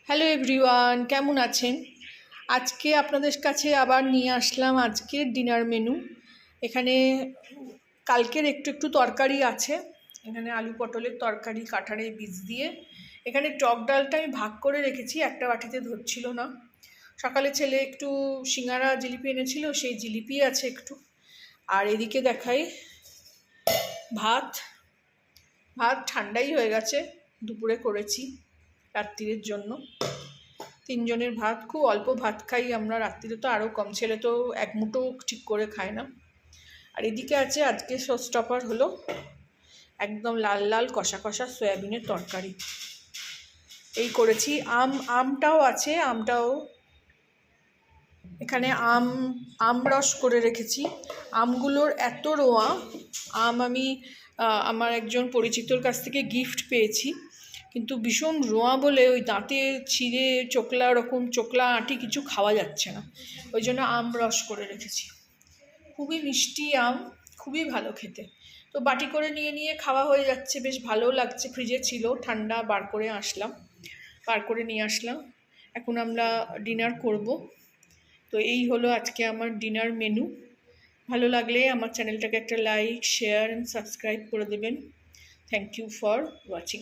Hello everyone, কেমন আছেন? আজকে আপনাদের কাছে আবার নিয়ে আসলাম আজকের ডিনার মেনু। এখানে কালকের একটু একটু তরকারি আছে। এখানে আলু পটলের তরকারি, কাঁঠালের বীজ দিয়ে। এখানে টক ডালটা আমি ভাগ করে রেখেছি, একটা বাটিতে ধরছিল না। সকালে ছেলে একটু সিঙ্গারা জিলিপি এনেছিল, সেই জিলিপি আছে একটু। আর এদিকে দেখাই ভাত ভাত ঠান্ডাই হয়ে গেছে, দুপুরে করেছি রাত্রির জন্য। তিনজনের ভাত, খুব অল্প ভাত খাই আমরা, রাত্রিরে তো আরও কম। ছেলে তো এক মুঠো ঠিক করে খায় না। আর এদিকে আছে আজকে শোস্টপার হলো একদম লাল লাল কষা কষা সয়াবিনের তরকারি। এই করেছি। আমটাও আছে, আমটাও এখানে আম রস করে রেখেছি। আমগুলোর এত রোঁয়া, আমি আমার একজন পরিচিতর কাছ থেকে গিফট পেয়েছি, কিন্তু ভীষণ রোঁয়া বলে ওই দাঁতে ছিঁড়ে চোকলা আঁটি কিছু খাওয়া যাচ্ছে না। ওই জন্য আম রস করে রেখেছি। খুবই মিষ্টি আম, খুবই ভালো খেতে। তো বাটি করে নিয়ে খাওয়া হয়ে যাচ্ছে, বেশ ভালো লাগছে। ফ্রিজে ছিল, ঠান্ডা বার করে নিয়ে আসলাম। এখন আমরা ডিনার করব। তো এই হলো আজকে আমার ডিনার মেনু। ভালো লাগলে আমার চ্যানেলটাকে একটা লাইক, শেয়ার অ্যান্ড সাবস্ক্রাইব করে দেবেন। Thank you for watching.